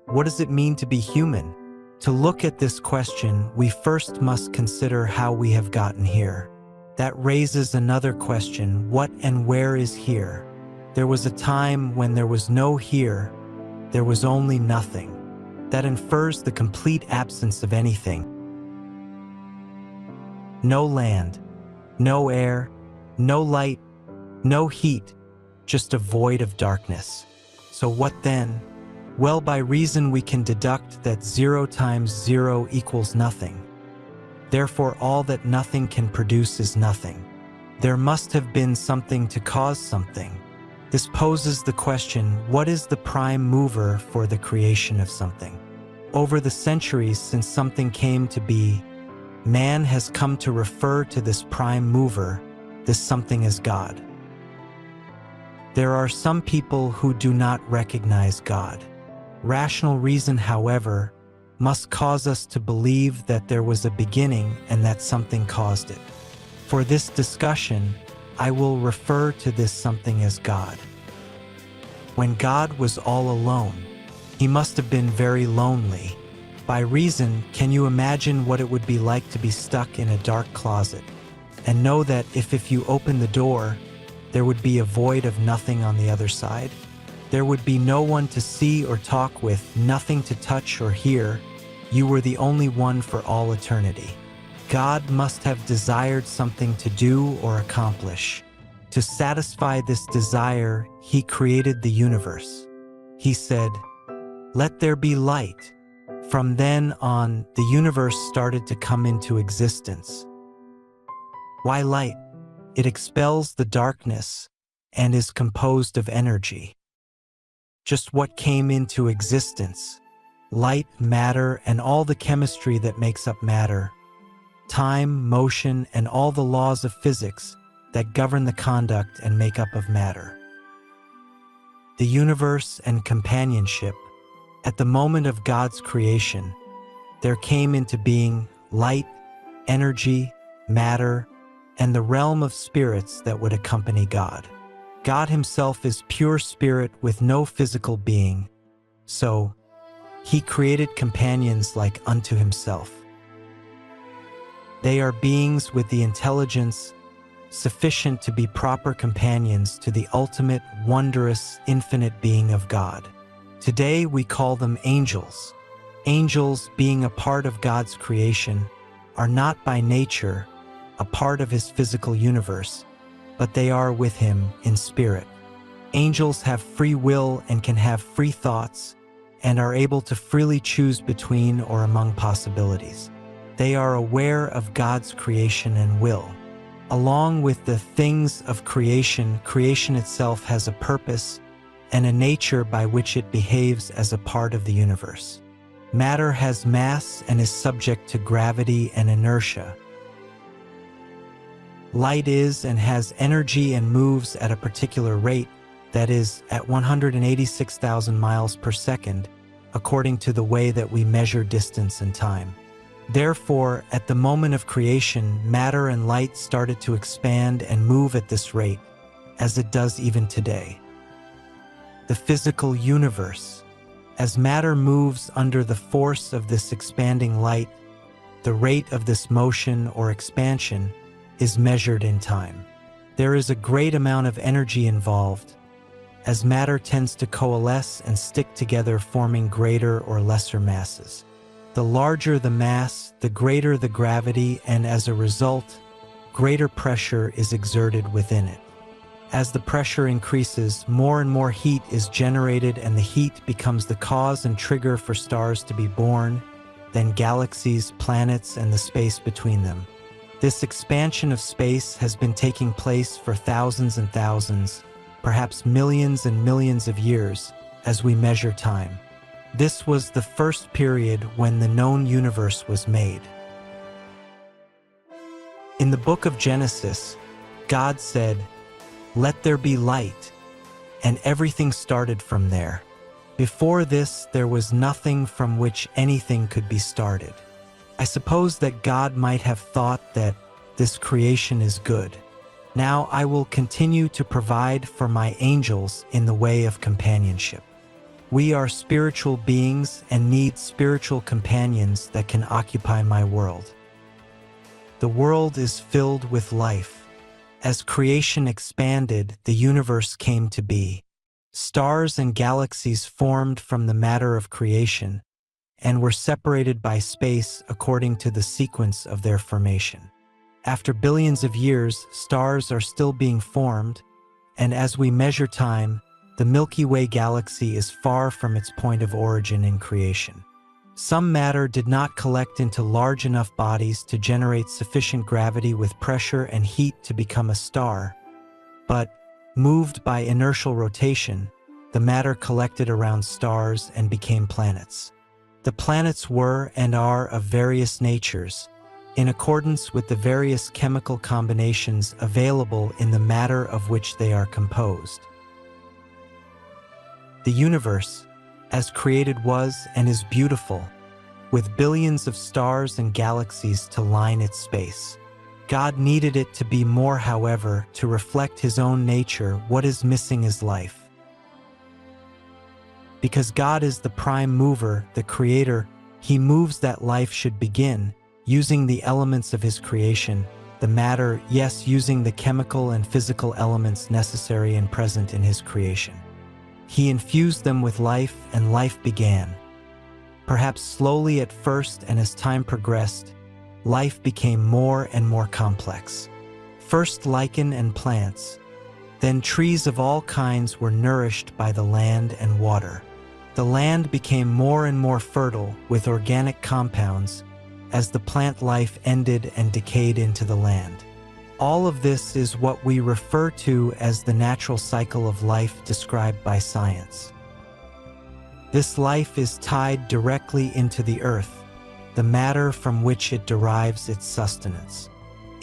What does it mean to be human? To look at this question, we first must consider how we have gotten here. That raises another question: what and where is here? There was a time when there was no here, there was only nothing. That infers the complete absence of anything. No land, no air, no light, no heat, just a void of darkness. So what then? Well, by reason we can deduct that 0 times 0 equals nothing. Therefore, all that nothing can produce is nothing. There must have been something to cause something. This poses the question, what is the prime mover for the creation of something? Over the centuries since something came to be, man has come to refer to this prime mover, this something, as God. There are some people who do not recognize God. Rational reason, however, must cause us to believe that there was a beginning and that something caused it. For this discussion, I will refer to this something as God. When God was all alone, he must have been very lonely. By reason, can you imagine what it would be like to be stuck in a dark closet and know that if you open the door, there would be a void of nothing on the other side? There would be no one to see or talk with, nothing to touch or hear. You were the only one for all eternity. God must have desired something to do or accomplish. To satisfy this desire, he created the universe. He said, "Let there be light." From then on, the universe started to come into existence. Why light? It expels the darkness and is composed of energy. Just what came into existence? Light, matter, and all the chemistry that makes up matter. Time, motion, and all the laws of physics that govern the conduct and makeup of matter. The universe and companionship. At the moment of God's creation, there came into being light, energy, matter, and the realm of spirits that would accompany God. God himself is pure spirit with no physical being, so he created companions like unto himself. They are beings with the intelligence sufficient to be proper companions to the ultimate, wondrous, infinite being of God. Today we call them angels. Angels, being a part of God's creation, are not by nature a part of his physical universe, but they are with him in spirit. Angels have free will and can have free thoughts and are able to freely choose between or among possibilities. They are aware of God's creation and will. Along with the things of creation, creation itself has a purpose and a nature by which it behaves as a part of the universe. Matter has mass and is subject to gravity and inertia. Light is and has energy and moves at a particular rate, that is, at 186,000 miles per second, according to the way that we measure distance and time. Therefore, at the moment of creation, matter and light started to expand and move at this rate, as it does even today. The physical universe. As matter moves under the force of this expanding light, the rate of this motion or expansion is measured in time. There is a great amount of energy involved, as matter tends to coalesce and stick together, forming greater or lesser masses. The larger the mass, the greater the gravity, and as a result, greater pressure is exerted within it. As the pressure increases, more and more heat is generated, and the heat becomes the cause and trigger for stars to be born, then galaxies, planets, and the space between them. This expansion of space has been taking place for thousands and thousands, perhaps millions and millions of years, as we measure time. This was the first period when the known universe was made. In the book of Genesis, God said, "Let there be light," and everything started from there. Before this, there was nothing from which anything could be started. I suppose that God might have thought that this creation is good. Now I will continue to provide for my angels in the way of companionship. We are spiritual beings and need spiritual companions that can occupy my world. The world is filled with life. As creation expanded, the universe came to be. Stars and galaxies formed from the matter of creation and were separated by space according to the sequence of their formation. After billions of years, stars are still being formed, and as we measure time, the Milky Way galaxy is far from its point of origin in creation. Some matter did not collect into large enough bodies to generate sufficient gravity with pressure and heat to become a star, but, moved by inertial rotation, the matter collected around stars and became planets. The planets were and are of various natures, in accordance with the various chemical combinations available in the matter of which they are composed. The universe, as created, was and is beautiful, with billions of stars and galaxies to line its space. God needed it to be more, however, to reflect His own nature. What is missing is life. Because God is the prime mover, the creator, He moves that life should begin, using the elements of His creation, the matter, yes, using the chemical and physical elements necessary and present in His creation. He infused them with life, and life began. Perhaps slowly at first, and as time progressed, life became more and more complex. First lichen and plants, then trees of all kinds were nourished by the land and water. The land became more and more fertile with organic compounds as the plant life ended and decayed into the land. All of this is what we refer to as the natural cycle of life described by science. This life is tied directly into the earth, the matter from which it derives its sustenance.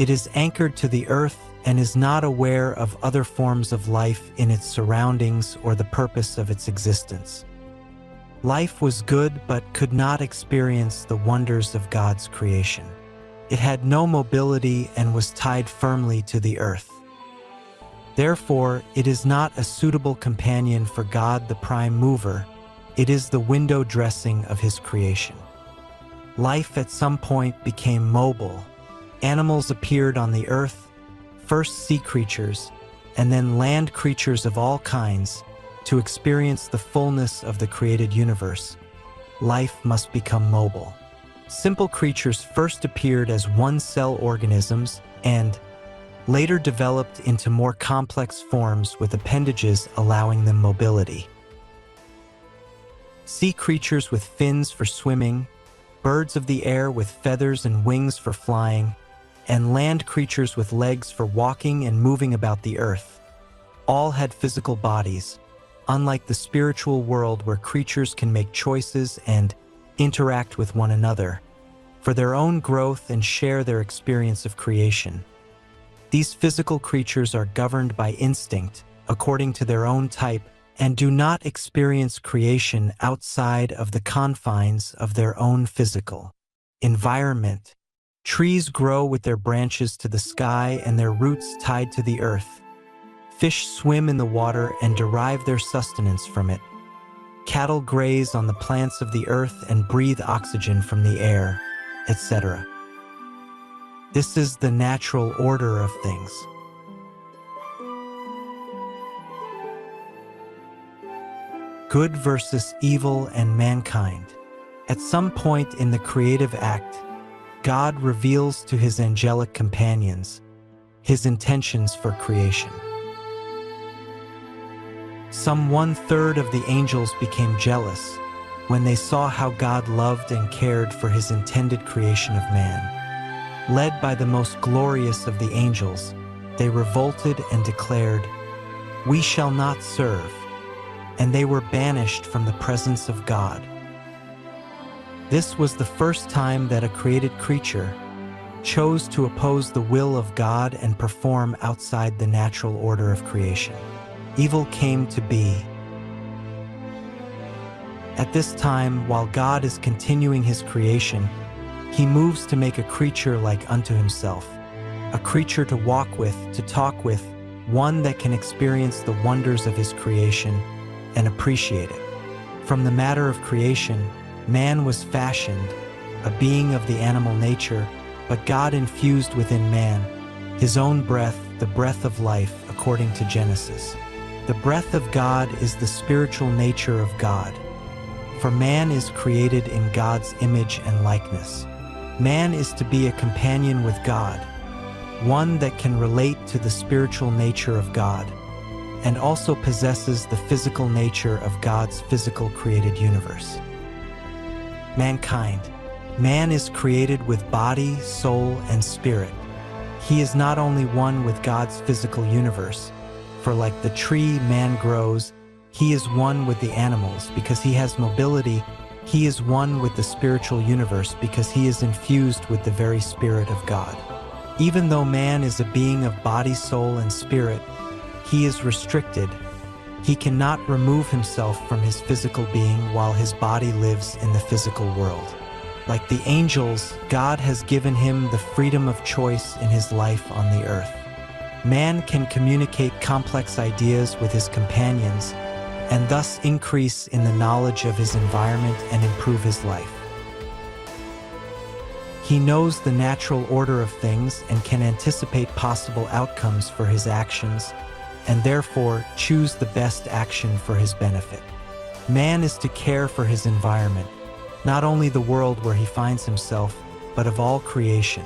It is anchored to the earth and is not aware of other forms of life in its surroundings or the purpose of its existence. Life was good but could not experience the wonders of God's creation. It had no mobility and was tied firmly to the earth. Therefore, it is not a suitable companion for God the prime mover. It is the window dressing of His creation. Life at some point became mobile. Animals appeared on the earth, first sea creatures, and then land creatures of all kinds. To experience the fullness of the created universe, life must become mobile. Simple creatures first appeared as one-cell organisms and later developed into more complex forms with appendages allowing them mobility. Sea creatures with fins for swimming, birds of the air with feathers and wings for flying, and land creatures with legs for walking and moving about the earth. All had physical bodies, unlike the spiritual world where creatures can make choices and interact with one another for their own growth and share their experience of creation. These physical creatures are governed by instinct, according to their own type, and do not experience creation outside of the confines of their own physical environment. Trees grow with their branches to the sky and their roots tied to the earth. Fish swim in the water and derive their sustenance from it. Cattle graze on the plants of the earth and breathe oxygen from the air, etc. This is the natural order of things. Good versus evil and mankind. At some point in the creative act, God reveals to His angelic companions His intentions for creation. Some 1/3 of the angels became jealous when they saw how God loved and cared for His intended creation of man. Led by the most glorious of the angels, they revolted and declared, "We shall not serve," and they were banished from the presence of God. This was the first time that a created creature chose to oppose the will of God and perform outside the natural order of creation. Evil came to be. At this time, while God is continuing His creation, He moves to make a creature like unto Himself, a creature to walk with, to talk with, one that can experience the wonders of His creation and appreciate it. From the matter of creation, man was fashioned, a being of the animal nature, but God infused within man his own breath, the breath of life, according to Genesis. The breath of God is the spiritual nature of God. For man is created in God's image and likeness. Man is to be a companion with God, one that can relate to the spiritual nature of God, and also possesses the physical nature of God's physical created universe. Mankind. Man is created with body, soul, and spirit. He is not only one with God's physical universe, for like the tree man grows, he is one with the animals because he has mobility. He is one with the spiritual universe because he is infused with the very Spirit of God. Even though man is a being of body, soul, and spirit, he is restricted. He cannot remove himself from his physical being while his body lives in the physical world. Like the angels, God has given him the freedom of choice in his life on the earth. Man can communicate complex ideas with his companions and thus increase in the knowledge of his environment and improve his life. He knows the natural order of things and can anticipate possible outcomes for his actions, and therefore choose the best action for his benefit. Man is to care for his environment, not only the world where he finds himself, but of all creation.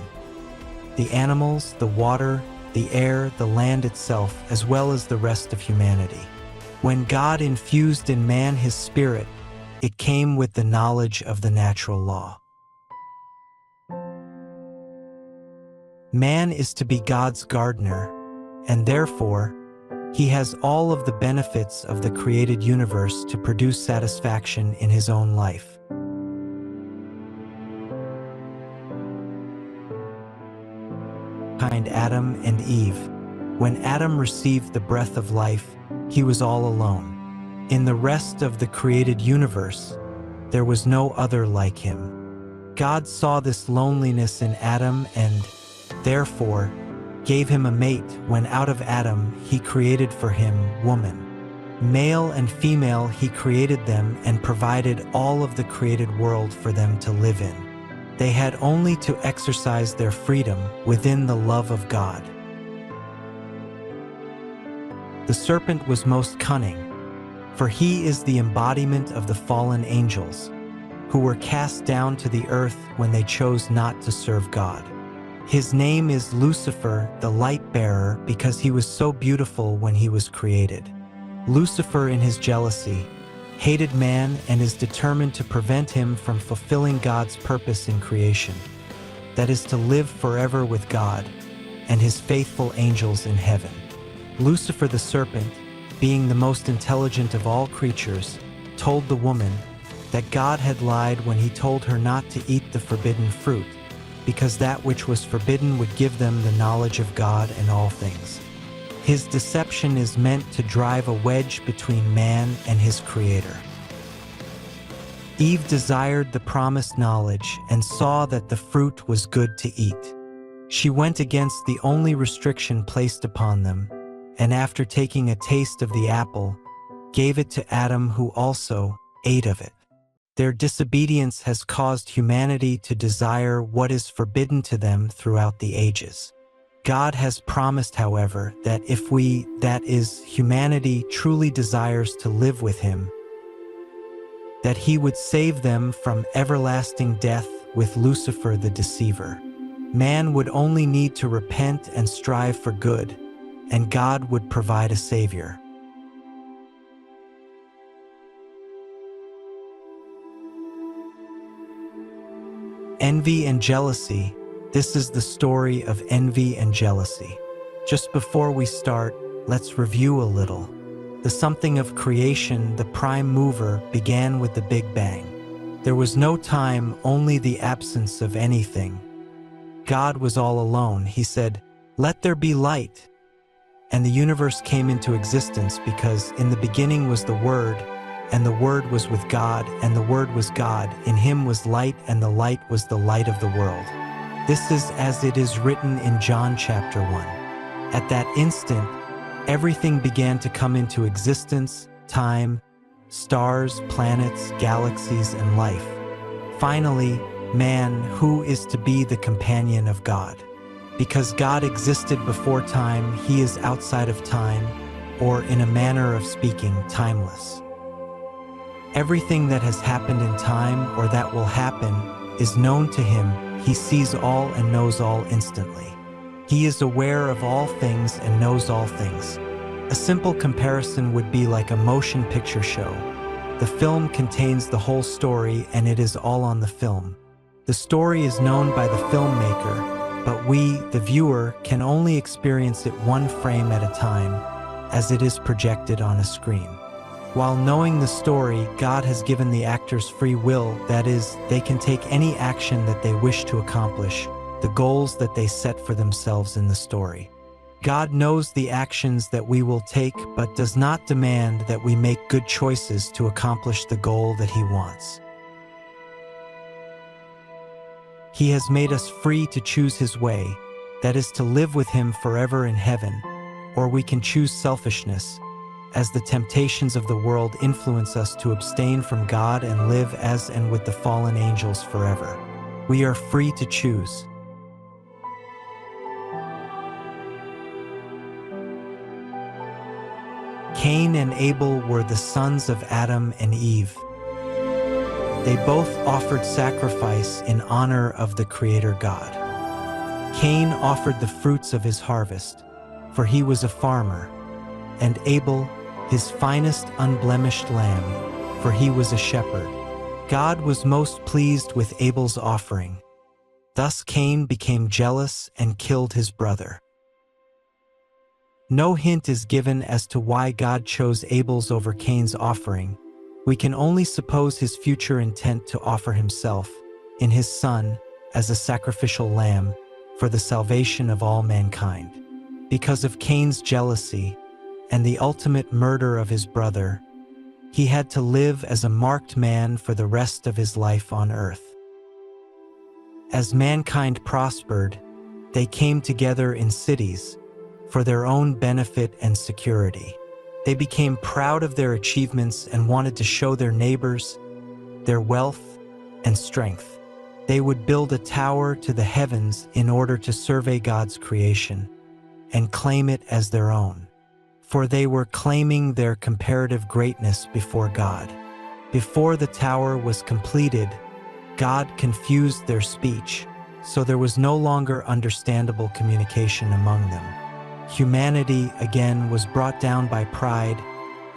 The animals, the water, the air, the land itself, as well as the rest of humanity. When God infused in man his spirit, it came with the knowledge of the natural law. Man is to be God's gardener, and therefore, he has all of the benefits of the created universe to produce satisfaction in his own life. Behind Adam and Eve. When Adam received the breath of life, he was all alone. In the rest of the created universe, there was no other like him. God saw this loneliness in Adam and, therefore, gave him a mate when out of Adam he created for him woman. Male and female he created them and provided all of the created world for them to live in. They had only to exercise their freedom within the love of God. The serpent was most cunning, for he is the embodiment of the fallen angels, who were cast down to the earth when they chose not to serve God. His name is Lucifer, the light-bearer, because he was so beautiful when he was created. Lucifer, in his jealousy, hated man and is determined to prevent him from fulfilling God's purpose in creation, that is to live forever with God and his faithful angels in heaven. Lucifer the serpent, being the most intelligent of all creatures, told the woman that God had lied when he told her not to eat the forbidden fruit, because that which was forbidden would give them the knowledge of God and all things. His deception is meant to drive a wedge between man and his Creator. Eve desired the promised knowledge and saw that the fruit was good to eat. She went against the only restriction placed upon them, and after taking a taste of the apple, gave it to Adam, who also ate of it. Their disobedience has caused humanity to desire what is forbidden to them throughout the ages. God has promised, however, that if we, that is, humanity, truly desires to live with him, that he would save them from everlasting death with Lucifer the deceiver. Man would only need to repent and strive for good, and God would provide a savior. Envy and jealousy. This is the story of envy and jealousy. Just before we start, let's review a little. The something of creation, the prime mover, began with the Big Bang. There was no time, only the absence of anything. God was all alone. He said, "Let there be light." And the universe came into existence because in the beginning was the Word, and the Word was with God, and the Word was God. In him was light, and the light was the light of the world. This is as it is written in John chapter 1. At that instant, everything began to come into existence, time, stars, planets, galaxies, and life. Finally, man, who is to be the companion of God. Because God existed before time, he is outside of time, or in a manner of speaking, timeless. Everything that has happened in time or that will happen is known to him. He sees all and knows all instantly. He is aware of all things and knows all things. A simple comparison would be like a motion picture show. The film contains the whole story and it is all on the film. The story is known by the filmmaker, but we, the viewer, can only experience it one frame at a time, as it is projected on a screen. While knowing the story, God has given the actors free will, that is, they can take any action that they wish to accomplish, the goals that they set for themselves in the story. God knows the actions that we will take, but does not demand that we make good choices to accomplish the goal that he wants. He has made us free to choose his way, that is to live with him forever in heaven, or we can choose selfishness, as the temptations of the world influence us to abstain from God and live as and with the fallen angels forever. We are free to choose. Cain and Abel were the sons of Adam and Eve. They both offered sacrifice in honor of the Creator God. Cain offered the fruits of his harvest, for he was a farmer, and Abel his finest unblemished lamb, for he was a shepherd. God was most pleased with Abel's offering. Thus Cain became jealous and killed his brother. No hint is given as to why God chose Abel's over Cain's offering. We can only suppose his future intent to offer himself, in his son, as a sacrificial lamb, for the salvation of all mankind. Because of Cain's jealousy, and the ultimate murder of his brother, he had to live as a marked man for the rest of his life on earth. As mankind prospered, they came together in cities for their own benefit and security. They became proud of their achievements and wanted to show their neighbors their wealth and strength. They would build a tower to the heavens in order to survey God's creation and claim it as their own. For they were claiming their comparative greatness before God. Before the tower was completed, God confused their speech, so there was no longer understandable communication among them. Humanity again was brought down by pride,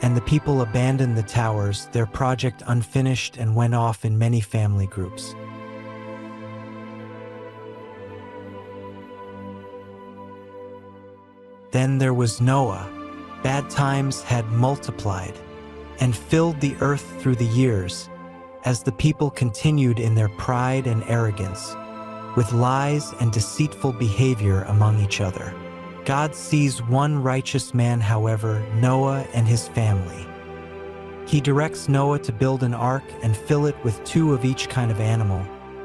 and the people abandoned the towers, their project unfinished, and went off in many family groups. Then there was Noah. Bad times had multiplied and filled the earth through the years, as the people continued in their pride and arrogance, with lies and deceitful behavior among each other. God sees one righteous man, however, Noah and his family. He directs Noah to build an ark and fill it with 2 of each kind of animal,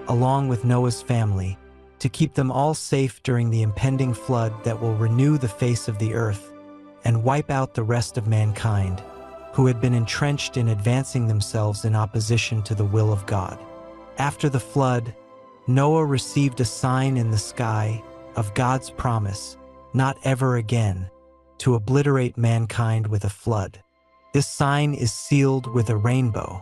along with Noah's family, to keep them all safe during the impending flood that will renew the face of the earth and wipe out the rest of mankind, who had been entrenched in advancing themselves in opposition to the will of God. After the flood, Noah received a sign in the sky of God's promise, not ever again, to obliterate mankind with a flood. This sign is sealed with a rainbow.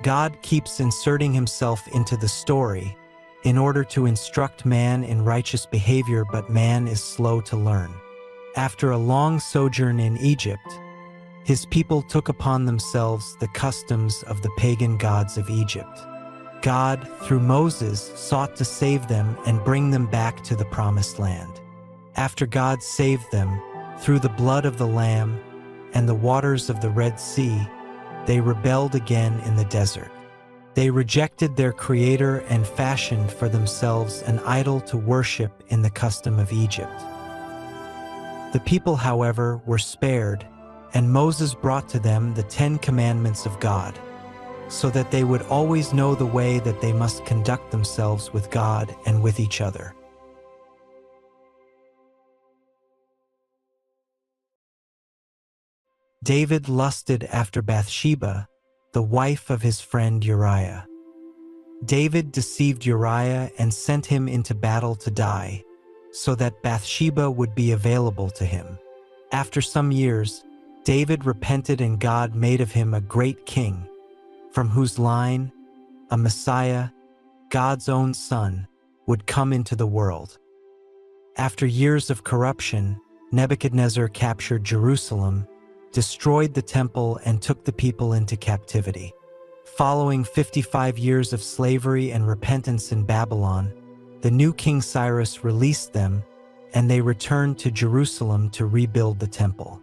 God keeps inserting himself into the story in order to instruct man in righteous behavior, but man is slow to learn. After a long sojourn in Egypt, his people took upon themselves the customs of the pagan gods of Egypt. God, through Moses, sought to save them and bring them back to the promised land. After God saved them, through the blood of the Lamb and the waters of the Red Sea, they rebelled again in the desert. They rejected their Creator and fashioned for themselves an idol to worship in the custom of Egypt. The people, however, were spared, and Moses brought to them the 10 Commandments of God, so that they would always know the way that they must conduct themselves with God and with each other. David lusted after Bathsheba, the wife of his friend Uriah. David deceived Uriah and sent him into battle to die, so that Bathsheba would be available to him. After some years, David repented and God made of him a great king, from whose line a Messiah, God's own son, would come into the world. After years of corruption, Nebuchadnezzar captured Jerusalem, destroyed the temple, and took the people into captivity. Following 55 years of slavery and repentance in Babylon, the new King Cyrus released them, and they returned to Jerusalem to rebuild the temple.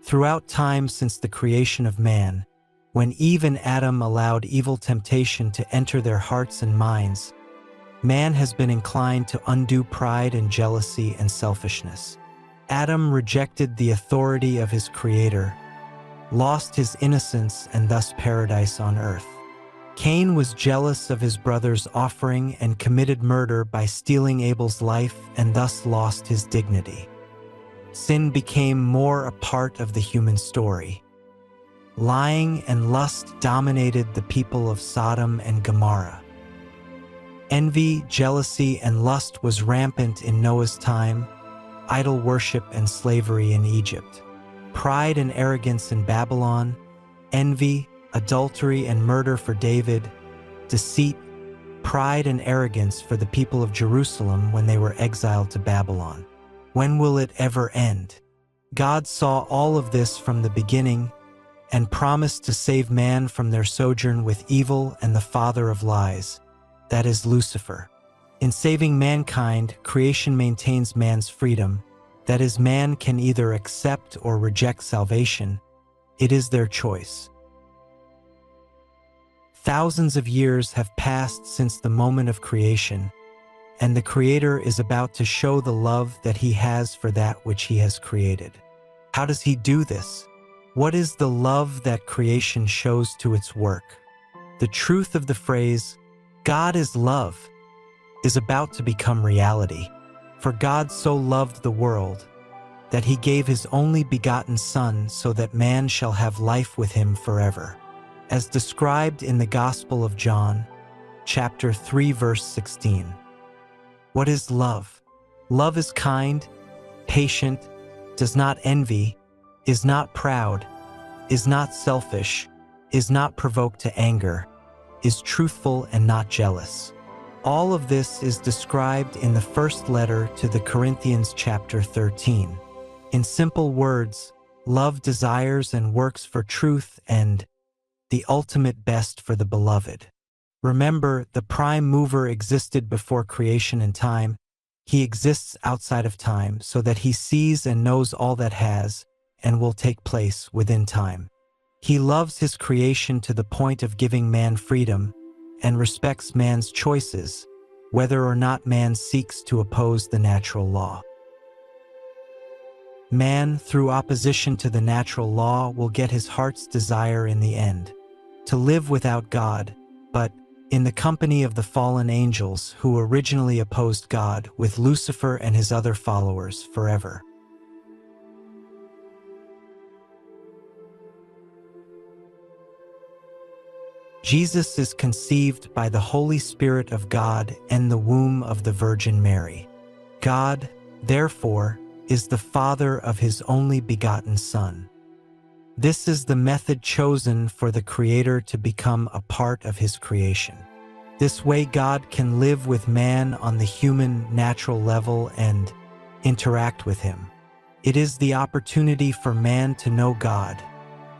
Throughout time since the creation of man, when Eve and Adam allowed evil temptation to enter their hearts and minds, man has been inclined to undue pride and jealousy and selfishness. Adam rejected the authority of his Creator, lost his innocence and thus paradise on earth. Cain was jealous of his brother's offering and committed murder by stealing Abel's life and thus lost his dignity. Sin became more a part of the human story. Lying and lust dominated the people of Sodom and Gomorrah. Envy, jealousy, and lust was rampant in Noah's time, idol worship and slavery in Egypt. Pride and arrogance in Babylon, envy, adultery and murder for David, deceit, pride and arrogance for the people of Jerusalem when they were exiled to Babylon. When will it ever end? God saw all of this from the beginning and promised to save man from their sojourn with evil and the father of lies, that is Lucifer. In saving mankind, creation maintains man's freedom, that is, man can either accept or reject salvation. It is their choice. Thousands of years have passed since the moment of creation, and the Creator is about to show the love that He has for that which He has created. How does He do this? What is the love that creation shows to its work? The truth of the phrase, God is love, is about to become reality. For God so loved the world that He gave His only begotten Son so that man shall have life with Him forever. As described in the Gospel of John, chapter 3, verse 16. What is love? Love is kind, patient, does not envy, is not proud, is not selfish, is not provoked to anger, is truthful and not jealous. All of this is described in the first letter to the Corinthians chapter 13. In simple words, love desires and works for truth and the ultimate best for the beloved. Remember, the prime mover existed before creation and time. He exists outside of time so that He sees and knows all that has and will take place within time. He loves His creation to the point of giving man freedom and respects man's choices, whether or not man seeks to oppose the natural law. Man, through opposition to the natural law, will get his heart's desire in the end, to live without God, but in the company of the fallen angels who originally opposed God with Lucifer and his other followers forever. Jesus is conceived by the Holy Spirit of God in the womb of the Virgin Mary. God, therefore, is the Father of His only begotten Son. This is the method chosen for the Creator to become a part of His creation. This way God can live with man on the human, natural level and interact with Him. It is the opportunity for man to know God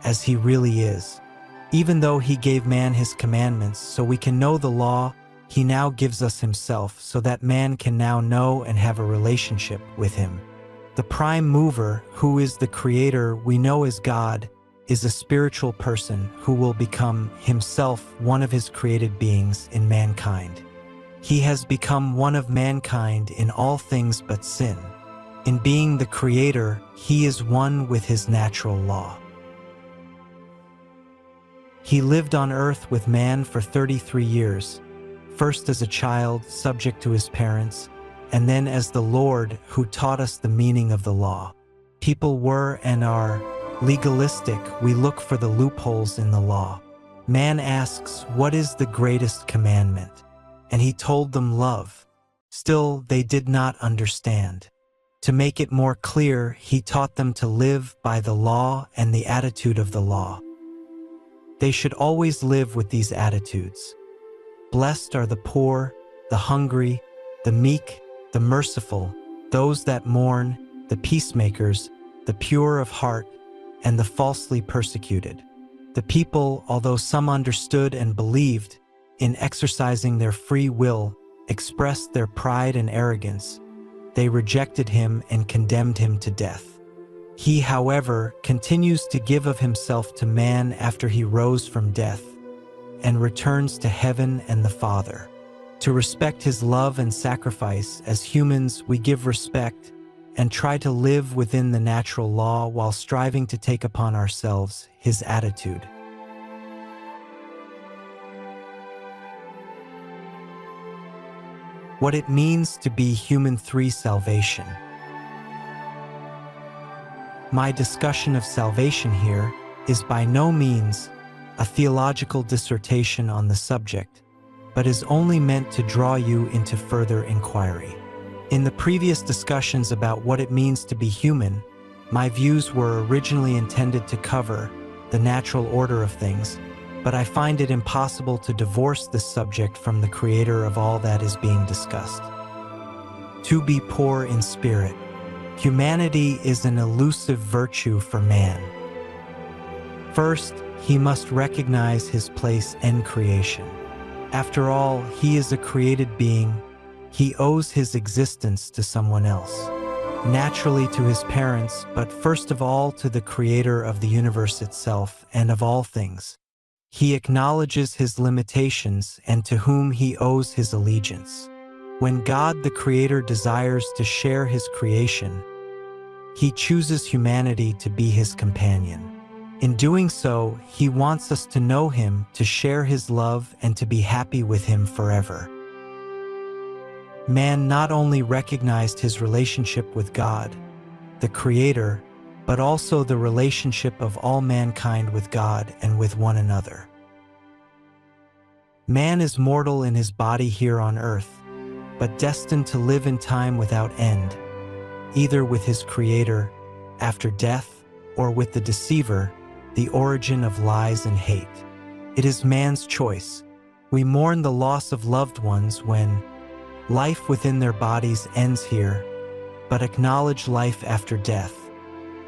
as He really is. Even though He gave man His commandments so we can know the law, He now gives us Himself so that man can now know and have a relationship with Him. The prime mover, who is the Creator we know as God, is a spiritual person who will become Himself one of His created beings in mankind. He has become one of mankind in all things but sin. In being the Creator, He is one with His natural law. He lived on earth with man for 33 years, first as a child subject to his parents, and then as the Lord who taught us the meaning of the law. People were and are Legalistic, we look for the loopholes in the law. Man asks, "What is the greatest commandment?" And he told them, "Love." Still, they did not understand. To make it more clear, he taught them to live by the law and the attitude of the law. They should always live with these attitudes. Blessed are the poor, the hungry, the meek, the merciful, those that mourn, the peacemakers, the pure of heart, and the falsely persecuted. The people, although some understood and believed, in exercising their free will, expressed their pride and arrogance. They rejected him and condemned him to death. He, however, continues to give of himself to man after he rose from death, and returns to heaven and the Father. To respect his love and sacrifice, as humans, we give respect and try to live within the natural law while striving to take upon ourselves his attitude. What it means to be human. 3. Salvation. My discussion of salvation here is by no means a theological dissertation on the subject, but is only meant to draw you into further inquiry. In the previous discussions about what it means to be human, my views were originally intended to cover the natural order of things, but I find it impossible to divorce this subject from the creator of all that is being discussed. To be poor in spirit. Humanity is an elusive virtue for man. First, he must recognize his place in creation. After all, he is a created being. He owes his existence to someone else. Naturally to his parents, but first of all to the creator of the universe itself and of all things. He acknowledges his limitations and to whom he owes his allegiance. When God the Creator desires to share his creation, he chooses humanity to be his companion. In doing so, he wants us to know him, to share his love, and to be happy with him forever. Man not only recognized his relationship with God, the Creator, but also the relationship of all mankind with God and with one another. Man is mortal in his body here on earth, but destined to live in time without end, either with his Creator after death or with the deceiver, the origin of lies and hate. It is man's choice. We mourn the loss of loved ones when life within their bodies ends here, but acknowledge life after death,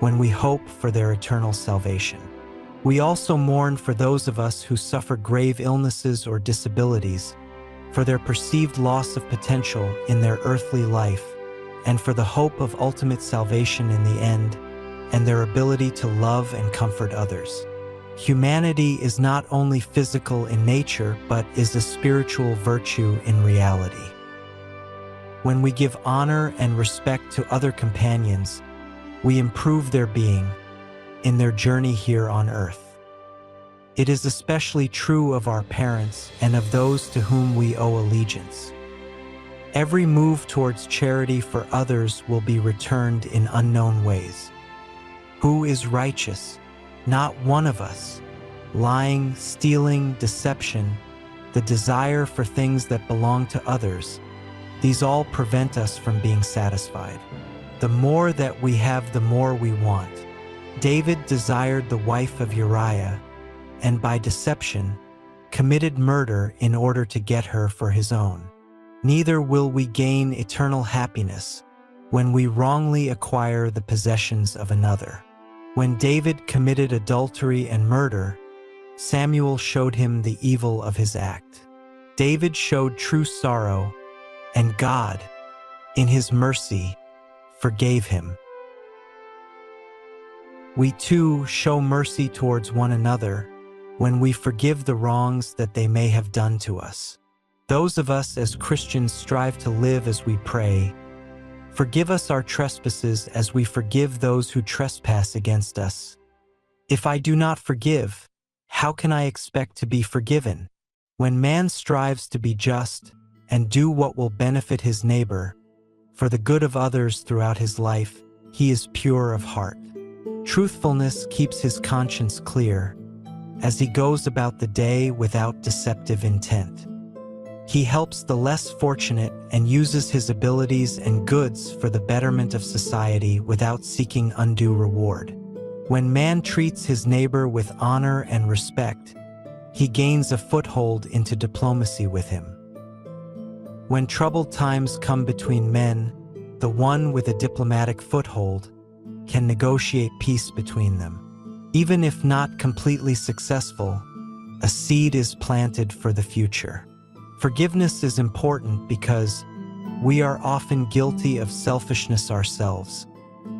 when we hope for their eternal salvation. We also mourn for those of us who suffer grave illnesses or disabilities, for their perceived loss of potential in their earthly life, and for the hope of ultimate salvation in the end, and their ability to love and comfort others. Humanity is not only physical in nature, but is a spiritual virtue in reality. When we give honor and respect to other companions, we improve their being in their journey here on earth. It is especially true of our parents and of those to whom we owe allegiance. Every move towards charity for others will be returned in unknown ways. Who is righteous? Not one of us. Lying, stealing, deception, the desire for things that belong to others, these all prevent us from being satisfied. The more that we have, the more we want. David desired the wife of Uriah, and by deception, committed murder in order to get her for his own. Neither will we gain eternal happiness when we wrongly acquire the possessions of another. When David committed adultery and murder, Samuel showed him the evil of his act. David showed true sorrow, and God, in his mercy, forgave him. We too show mercy towards one another when we forgive the wrongs that they may have done to us. Those of us as Christians strive to live as we pray, "Forgive us our trespasses as we forgive those who trespass against us." If I do not forgive, how can I expect to be forgiven? When man strives to be just and do what will benefit his neighbor, for the good of others throughout his life, he is pure of heart. Truthfulness keeps his conscience clear as he goes about the day without deceptive intent. He helps the less fortunate and uses his abilities and goods for the betterment of society without seeking undue reward. When man treats his neighbor with honor and respect, he gains a foothold into diplomacy with him. When troubled times come between men, the one with a diplomatic foothold can negotiate peace between them. Even if not completely successful, a seed is planted for the future. Forgiveness is important because we are often guilty of selfishness ourselves,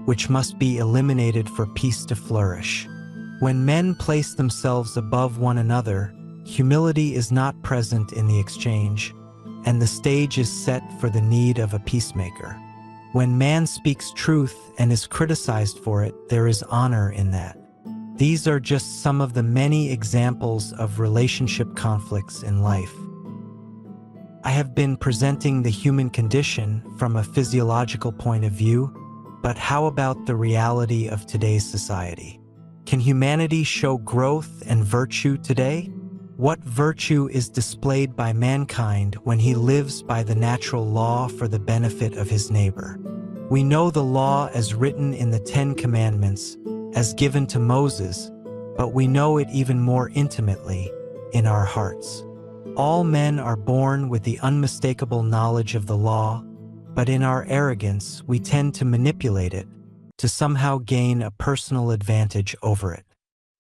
which must be eliminated for peace to flourish. When men place themselves above one another, humility is not present in the exchange, and the stage is set for the need of a peacemaker. When man speaks truth and is criticized for it, there is honor in that. These are just some of the many examples of relationship conflicts in life. I have been presenting the human condition from a physiological point of view, but how about the reality of today's society? Can humanity show growth and virtue today? What virtue is displayed by mankind when he lives by the natural law for the benefit of his neighbor? We know the law as written in the Ten Commandments, as given to Moses, but we know it even more intimately in our hearts. All men are born with the unmistakable knowledge of the law, but in our arrogance we tend to manipulate it to somehow gain a personal advantage over it.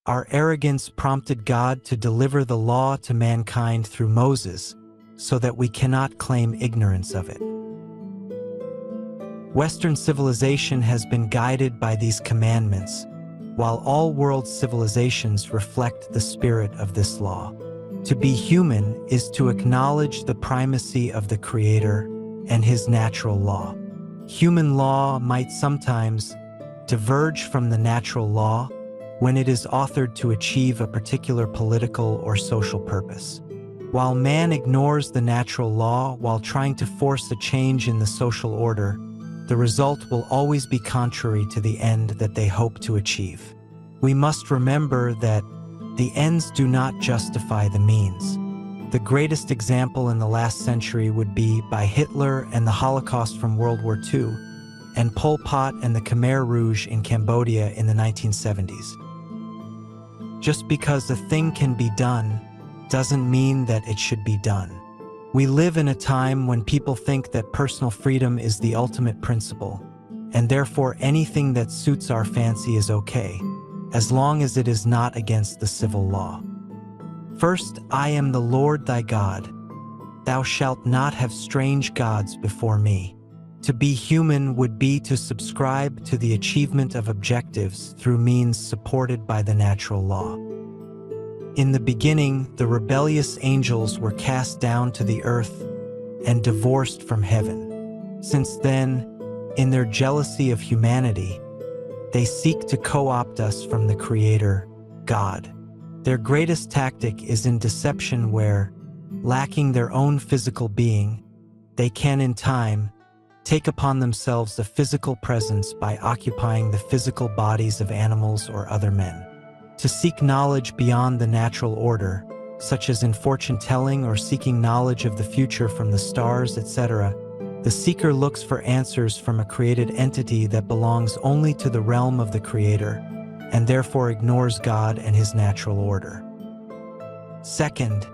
Our arrogance prompted God to deliver the law to mankind through Moses, so that we cannot claim ignorance of it. Western civilization has been guided by these commandments, while all world civilizations reflect the spirit of this law. To be human is to acknowledge the primacy of the Creator and His natural law. Human law might sometimes diverge from the natural law when it is authored to achieve a particular political or social purpose. While man ignores the natural law while trying to force a change in the social order, the result will always be contrary to the end that they hope to achieve. We must remember that the ends do not justify the means. The greatest example in the last century would be by Hitler and the Holocaust from World War II, and Pol Pot and the Khmer Rouge in Cambodia in the 1970s. Just because a thing can be done doesn't mean that it should be done. We live in a time when people think that personal freedom is the ultimate principle, and therefore anything that suits our fancy is okay, as long as it is not against the civil law. First, I am the Lord thy God. Thou shalt not have strange gods before me. To be human would be to subscribe to the achievement of objectives through means supported by the natural law. In the beginning, the rebellious angels were cast down to the earth and divorced from heaven. Since then, in their jealousy of humanity, they seek to co-opt us from the Creator, God. Their greatest tactic is in deception where, lacking their own physical being, they can in time take upon themselves a physical presence by occupying the physical bodies of animals or other men. To seek knowledge beyond the natural order, such as in fortune-telling or seeking knowledge of the future from the stars, etc., the seeker looks for answers from a created entity that belongs only to the realm of the Creator, and therefore ignores God and His natural order. Second,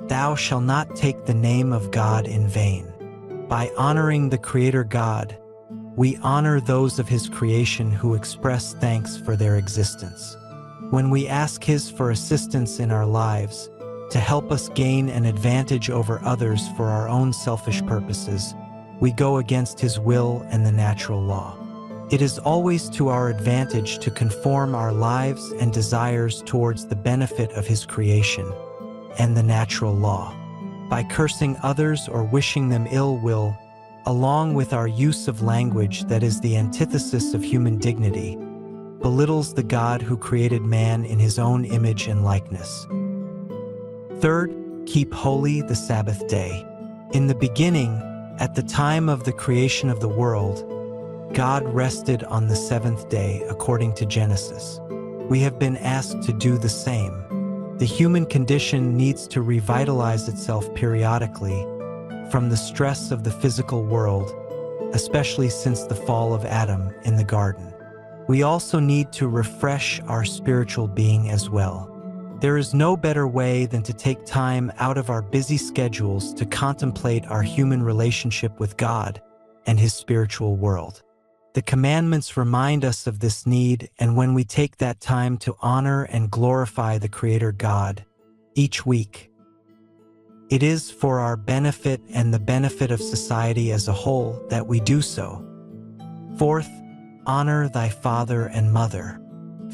thou shalt not take the name of God in vain. By honoring the Creator God, we honor those of His creation who express thanks for their existence. When we ask His for assistance in our lives, to help us gain an advantage over others for our own selfish purposes, we go against His will and the natural law. It is always to our advantage to conform our lives and desires towards the benefit of His creation and the natural law. By cursing others or wishing them ill will, along with our use of language that is the antithesis of human dignity, belittles the God who created man in His own image and likeness. Third, keep holy the Sabbath day. In the beginning, at the time of the creation of the world, God rested on the seventh day according to Genesis. We have been asked to do the same. The human condition needs to revitalize itself periodically from the stress of the physical world, especially since the fall of Adam in the garden. We also need to refresh our spiritual being as well. There is no better way than to take time out of our busy schedules to contemplate our human relationship with God and His spiritual world. The commandments remind us of this need, and when we take that time to honor and glorify the Creator God each week, it is for our benefit and the benefit of society as a whole that we do so. Fourth, honor thy father and mother.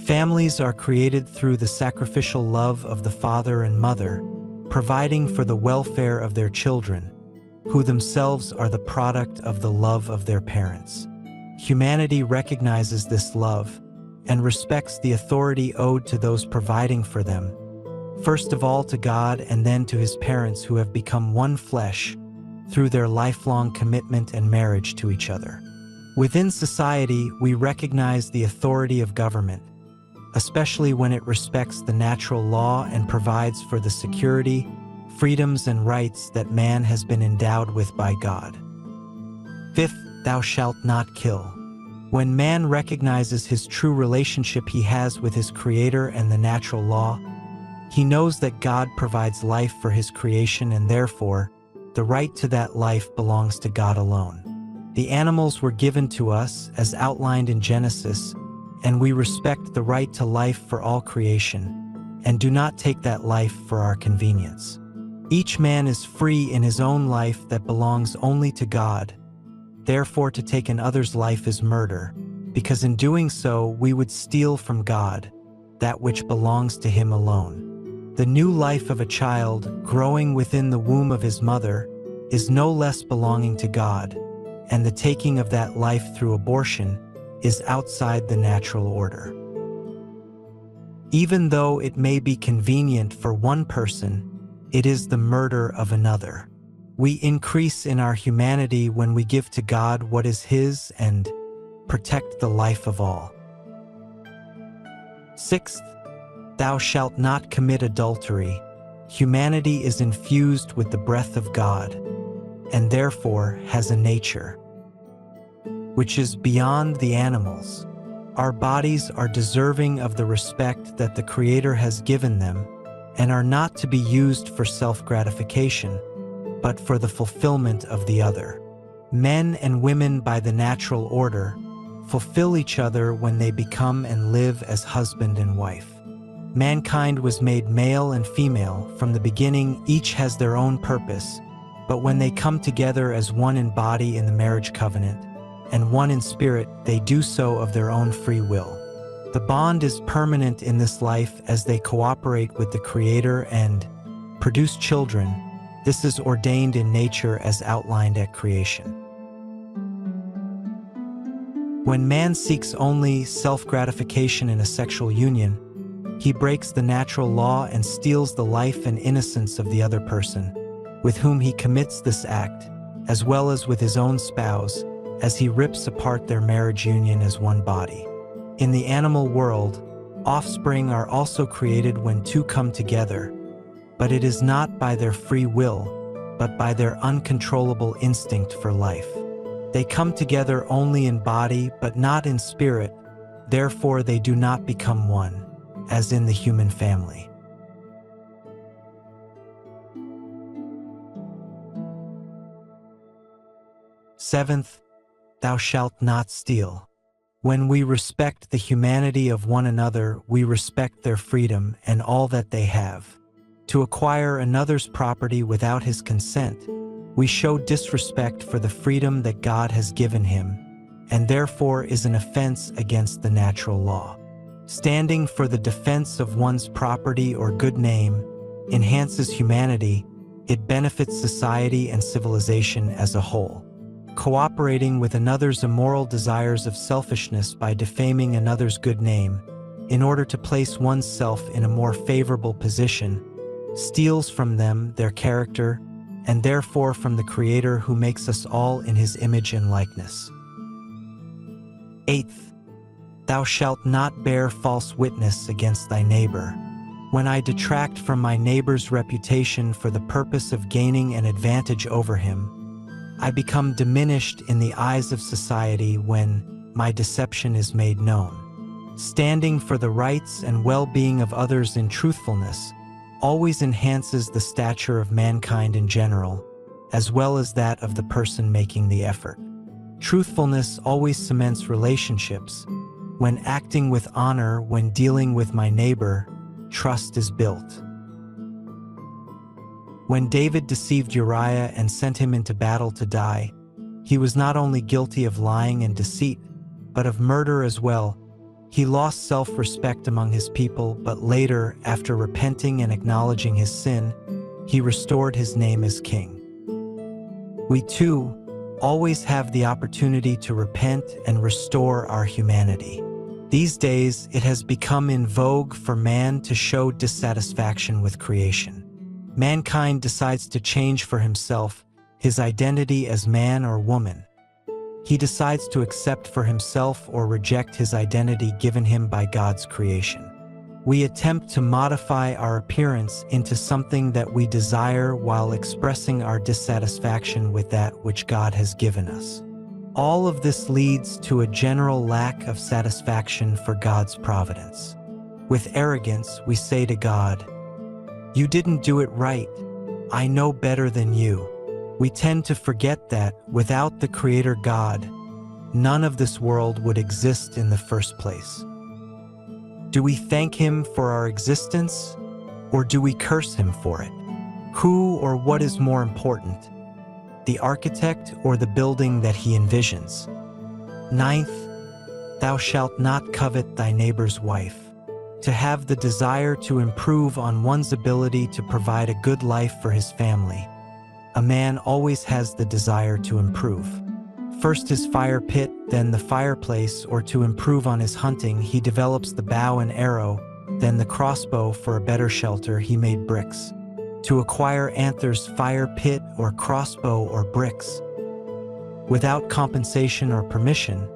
Families are created through the sacrificial love of the father and mother, providing for the welfare of their children, who themselves are the product of the love of their parents. Humanity recognizes this love and respects the authority owed to those providing for them, first of all to God and then to His parents who have become one flesh through their lifelong commitment and marriage to each other. Within society, we recognize the authority of government, especially when it respects the natural law and provides for the security, freedoms, and rights that man has been endowed with by God. Fifth, thou shalt not kill. When man recognizes his true relationship he has with his Creator and the natural law, he knows that God provides life for His creation, and therefore, the right to that life belongs to God alone. The animals were given to us, as outlined in Genesis, and we respect the right to life for all creation, and do not take that life for our convenience. Each man is free in his own life that belongs only to God. Therefore, to take another's life is murder, because in doing so we would steal from God that which belongs to Him alone. The new life of a child growing within the womb of his mother is no less belonging to God, and the taking of that life through abortion is outside the natural order. Even though it may be convenient for one person, it is the murder of another. We increase in our humanity when we give to God what is His and protect the life of all. Sixth, thou shalt not commit adultery. Humanity is infused with the breath of God, and therefore has a nature which is beyond the animals. Our bodies are deserving of the respect that the Creator has given them, and are not to be used for self-gratification, but for the fulfillment of the other. Men and women by the natural order fulfill each other when they become and live as husband and wife. Mankind was made male and female. From the beginning, each has their own purpose, but when they come together as one in body in the marriage covenant, and one in spirit, they do so of their own free will. The bond is permanent in this life as they cooperate with the Creator and produce children. This is ordained in nature as outlined at creation. When man seeks only self-gratification in a sexual union, he breaks the natural law and steals the life and innocence of the other person, with whom he commits this act, as well as with his own spouse, as he rips apart their marriage union as one body. In the animal world, offspring are also created when two come together, but it is not by their free will, but by their uncontrollable instinct for life. They come together only in body, but not in spirit. Therefore, they do not become one, as in the human family. Seventh, thou shalt not steal. When we respect the humanity of one another, we respect their freedom and all that they have. To acquire another's property without his consent, we show disrespect for the freedom that God has given him, and therefore is an offense against the natural law. Standing for the defense of one's property or good name enhances humanity. It benefits society and civilization as a whole. Cooperating with another's immoral desires of selfishness by defaming another's good name in order to place oneself in a more favorable position steals from them their character, and therefore from the Creator who makes us all in His image and likeness. Eighth, thou shalt not bear false witness against thy neighbor. When I detract from my neighbor's reputation for the purpose of gaining an advantage over him, I become diminished in the eyes of society when my deception is made known. Standing for the rights and well-being of others in truthfulness always enhances the stature of mankind in general, as well as that of the person making the effort. Truthfulness always cements relationships. When acting with honor when dealing with my neighbor, trust is built. When David deceived Uriah and sent him into battle to die, he was not only guilty of lying and deceit, but of murder as well. He lost self-respect among his people, but later, after repenting and acknowledging his sin, he restored his name as king. We too always have the opportunity to repent and restore our humanity. These days, it has become in vogue for man to show dissatisfaction with creation. Mankind decides to change for himself his identity as man or woman. He decides to accept for himself or reject his identity given him by God's creation. We attempt to modify our appearance into something that we desire while expressing our dissatisfaction with that which God has given us. All of this leads to a general lack of satisfaction for God's providence. With arrogance, we say to God, "You didn't do it right. I know better than you." We tend to forget that, without the Creator God, none of this world would exist in the first place. Do we thank Him for our existence, or do we curse Him for it? Who or what is more important, the architect or the building that he envisions? Ninth, thou shalt not covet thy neighbor's wife. To have the desire to improve on one's ability to provide a good life for his family. A man always has the desire to improve. First his fire pit, then the fireplace, or to improve on his hunting, he develops the bow and arrow, then the crossbow. For a better shelter, he made bricks. To acquire anthers, fire pit or crossbow or bricks, without compensation or permission,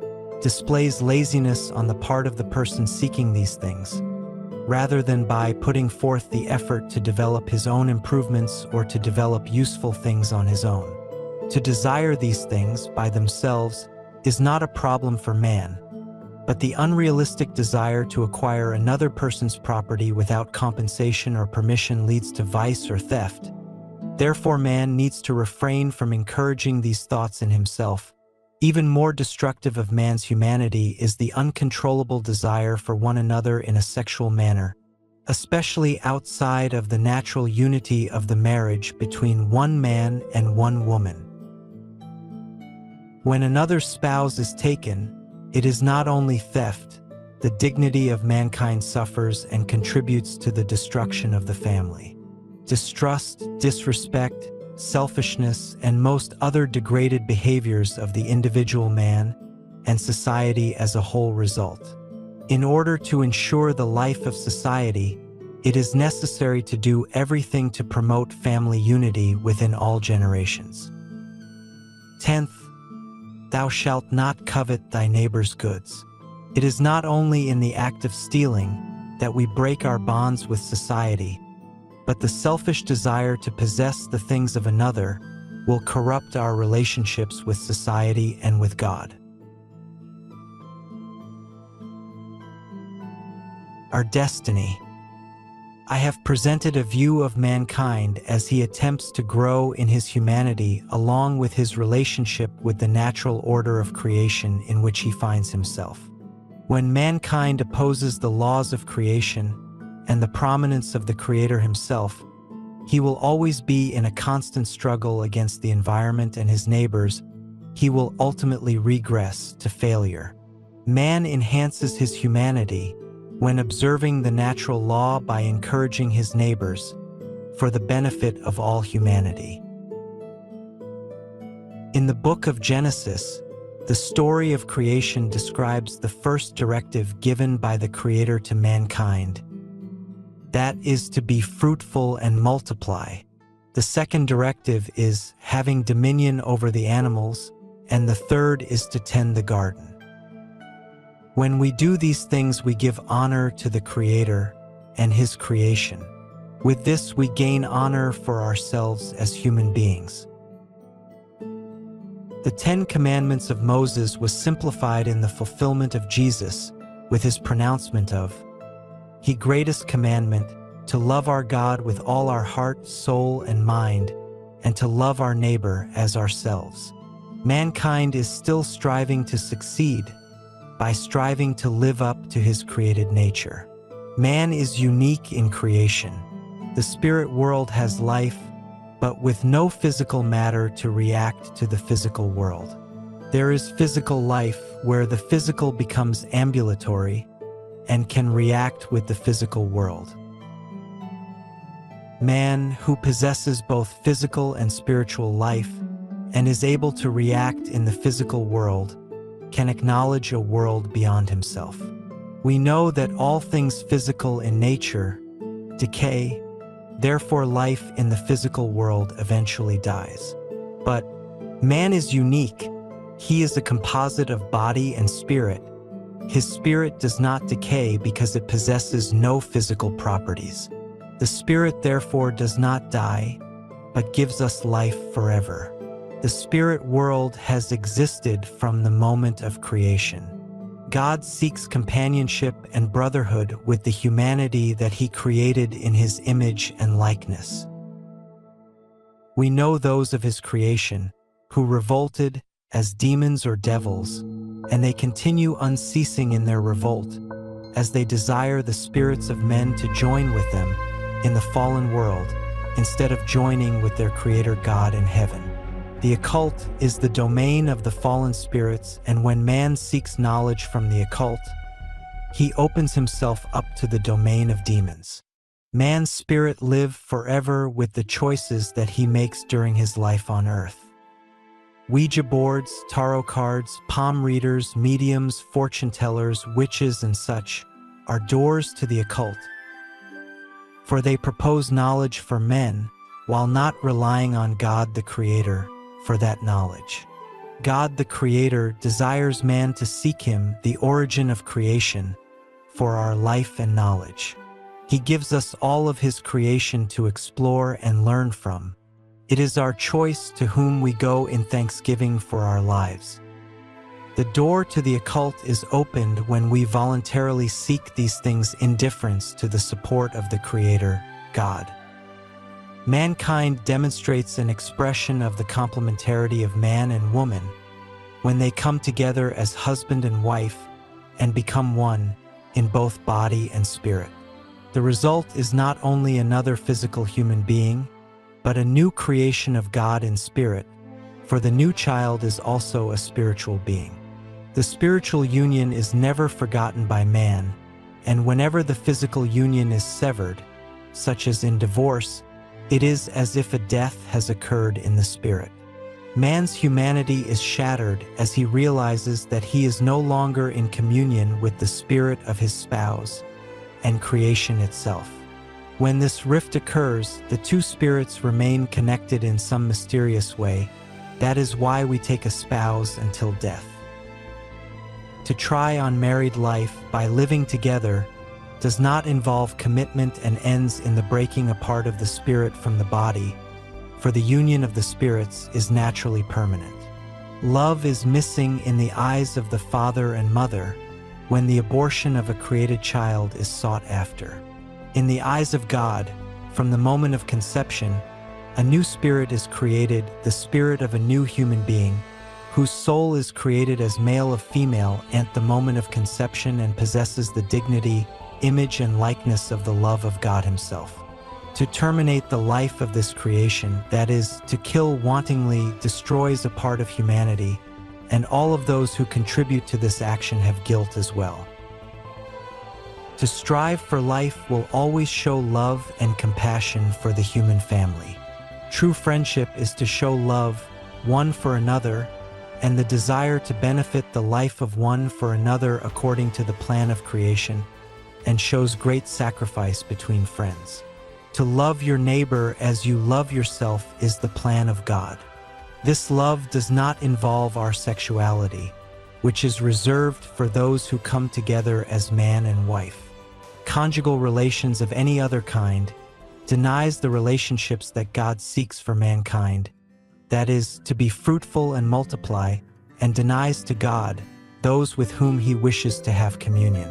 displays laziness on the part of the person seeking these things, rather than by putting forth the effort to develop his own improvements or to develop useful things on his own. To desire these things by themselves is not a problem for man, but the unrealistic desire to acquire another person's property without compensation or permission leads to vice or theft. Therefore, man needs to refrain from encouraging these thoughts in himself. Even more destructive of man's humanity is the uncontrollable desire for one another in a sexual manner, especially outside of the natural unity of the marriage between one man and one woman. When another spouse is taken, it is not only theft. The dignity of mankind suffers and contributes to the destruction of the family. Distrust, disrespect, selfishness, and most other degraded behaviors of the individual man and society as a whole result. In order to ensure the life of society, it is necessary to do everything to promote family unity within all generations. 10th, thou shalt not covet thy neighbor's goods. It is not only in the act of stealing that we break our bonds with society, but the selfish desire to possess the things of another will corrupt our relationships with society and with God. Our destiny. I have presented a view of mankind as he attempts to grow in his humanity along with his relationship with the natural order of creation in which he finds himself. When mankind opposes the laws of creation and the prominence of the Creator himself, he will always be in a constant struggle against the environment and his neighbors. He will ultimately regress to failure. Man enhances his humanity when observing the natural law by encouraging his neighbors for the benefit of all humanity. In the book of Genesis, the story of creation describes the first directive given by the Creator to mankind. That is to be fruitful and multiply. The second directive is having dominion over the animals, and the third is to tend the garden. When we do these things, we give honor to the Creator and His creation. With this, we gain honor for ourselves as human beings. The 10 Commandments of Moses was simplified in the fulfillment of Jesus with his pronouncement of, "He greatest commandment, to love our God with all our heart, soul, and mind, and to love our neighbor as ourselves." Mankind is still striving to succeed by striving to live up to his created nature. Man is unique in creation. The spirit world has life, but with no physical matter to react to the physical world. There is physical life where the physical becomes ambulatory and can react with the physical world. Man, who possesses both physical and spiritual life and is able to react in the physical world, can acknowledge a world beyond himself. We know that all things physical in nature decay, therefore life in the physical world eventually dies. But man is unique. He is a composite of body and spirit. His spirit does not decay because it possesses no physical properties. The spirit therefore does not die, but gives us life forever. The spirit world has existed from the moment of creation. God seeks companionship and brotherhood with the humanity that he created in his image and likeness. We know those of his creation who revolted as demons or devils, and they continue unceasing in their revolt as they desire the spirits of men to join with them in the fallen world instead of joining with their Creator God in heaven. The occult is the domain of the fallen spirits, and when man seeks knowledge from the occult, he opens himself up to the domain of demons. Man's spirit lives forever with the choices that he makes during his life on earth. Ouija boards, tarot cards, palm readers, mediums, fortune tellers, witches, and such are doors to the occult, for they propose knowledge for men while not relying on God the Creator for that knowledge. God the Creator desires man to seek him, the origin of creation, for our life and knowledge. He gives us all of his creation to explore and learn from. It is our choice to whom we go in thanksgiving for our lives. The door to the occult is opened when we voluntarily seek these things in deference to the support of the Creator, God. Mankind demonstrates an expression of the complementarity of man and woman when they come together as husband and wife and become one in both body and spirit. The result is not only another physical human being, but a new creation of God in spirit, for the new child is also a spiritual being. The spiritual union is never forgotten by man, and whenever the physical union is severed, such as in divorce, it is as if a death has occurred in the spirit. Man's humanity is shattered as he realizes that he is no longer in communion with the spirit of his spouse and creation itself. When this rift occurs, the two spirits remain connected in some mysterious way. That is why we take a spouse until death. To try on married life by living together does not involve commitment and ends in the breaking apart of the spirit from the body, for the union of the spirits is naturally permanent. Love is missing in the eyes of the father and mother when the abortion of a created child is sought after. In the eyes of God, from the moment of conception, a new spirit is created, the spirit of a new human being, whose soul is created as male of female at the moment of conception and possesses the dignity, image, and likeness of the love of God himself. To terminate the life of this creation, that is, to kill wantingly, destroys a part of humanity, and all of those who contribute to this action have guilt as well. To strive for life will always show love and compassion for the human family. True friendship is to show love one for another and the desire to benefit the life of one for another according to the plan of creation, and shows great sacrifice between friends. To love your neighbor as you love yourself is the plan of God. This love does not involve our sexuality, which is reserved for those who come together as man and wife. Conjugal relations of any other kind denies the relationships that God seeks for mankind, that is, to be fruitful and multiply, and denies to God those with whom he wishes to have communion.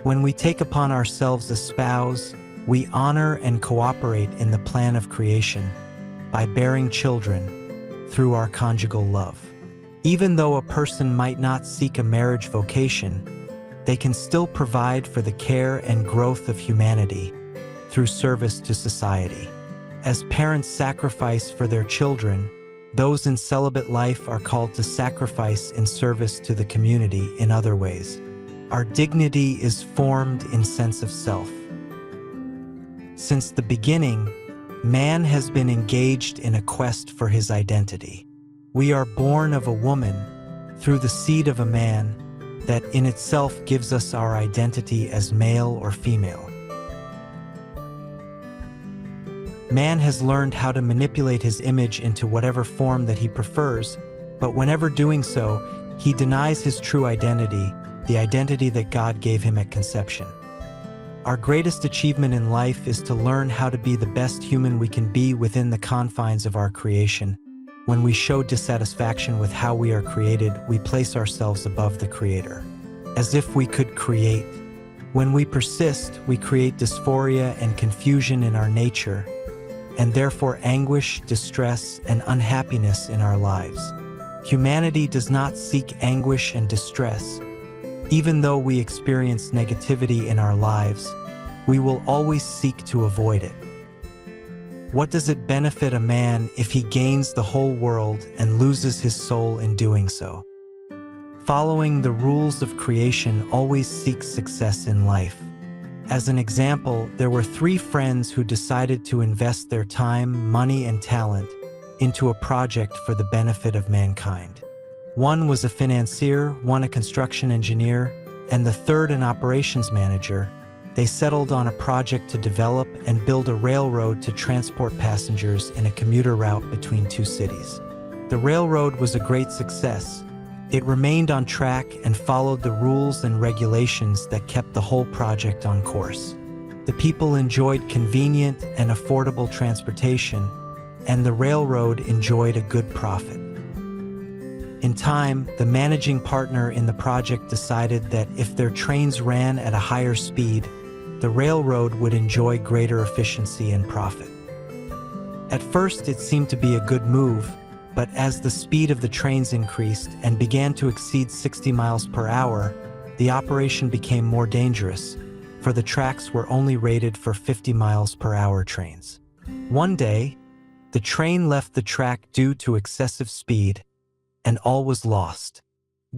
When we take upon ourselves a spouse, we honor and cooperate in the plan of creation by bearing children through our conjugal love. Even though a person might not seek a marriage vocation, they can still provide for the care and growth of humanity through service to society. As parents sacrifice for their children, those in celibate life are called to sacrifice in service to the community in other ways. Our dignity is formed in sense of self. Since the beginning, man has been engaged in a quest for his identity. We are born of a woman through the seed of a man that in itself gives us our identity as male or female. Man has learned how to manipulate his image into whatever form that he prefers, but whenever doing so, he denies his true identity, the identity that God gave him at conception. Our greatest achievement in life is to learn how to be the best human we can be within the confines of our creation. When we show dissatisfaction with how we are created, we place ourselves above the Creator, as if we could create. When we persist, we create dysphoria and confusion in our nature, and therefore anguish, distress, and unhappiness in our lives. Humanity does not seek anguish and distress. Even though we experience negativity in our lives, we will always seek to avoid it. What does it benefit a man if he gains the whole world and loses his soul in doing so? Following the rules of creation always seeks success in life. As an example, there were 3 friends who decided to invest their time, money, and talent into a project for the benefit of mankind. One was a financier, one a construction engineer, and the third an operations manager. They settled on a project to develop and build a railroad to transport passengers in a commuter route between 2 cities. The railroad was a great success. It remained on track and followed the rules and regulations that kept the whole project on course. The people enjoyed convenient and affordable transportation, and the railroad enjoyed a good profit. In time, the managing partner in the project decided that if their trains ran at a higher speed, the railroad would enjoy greater efficiency and profit. At first, it seemed to be a good move, but as the speed of the trains increased and began to exceed 60 miles per hour, the operation became more dangerous, for the tracks were only rated for 50 miles per hour trains. One day, the train left the track due to excessive speed, and all was lost.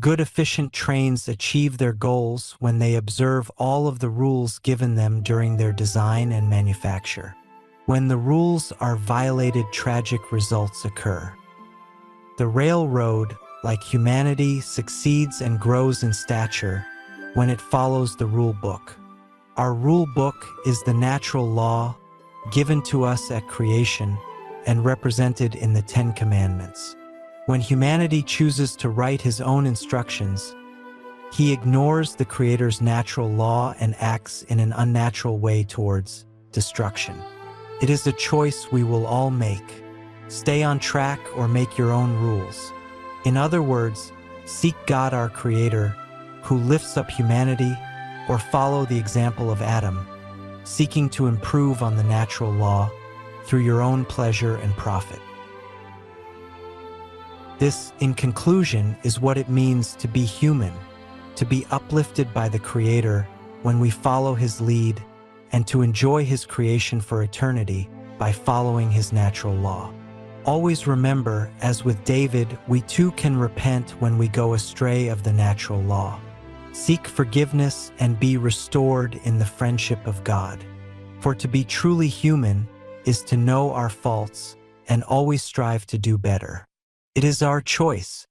Good efficient trains achieve their goals when they observe all of the rules given them during their design and manufacture. When the rules are violated, tragic results occur. The railroad, like humanity, succeeds and grows in stature when it follows the rule book. Our rule book is the natural law given to us at creation and represented in the 10 Commandments. When humanity chooses to write his own instructions, he ignores the Creator's natural law and acts in an unnatural way towards destruction. It is a choice we will all make. Stay on track or make your own rules. In other words, seek God our Creator, who lifts up humanity, or follow the example of Adam, seeking to improve on the natural law through your own pleasure and profit. This, in conclusion, is what it means to be human, to be uplifted by the Creator when we follow His lead, and to enjoy His creation for eternity by following His natural law. Always remember, as with David, we too can repent when we go astray of the natural law. Seek forgiveness and be restored in the friendship of God. For to be truly human is to know our faults and always strive to do better. It is our choice,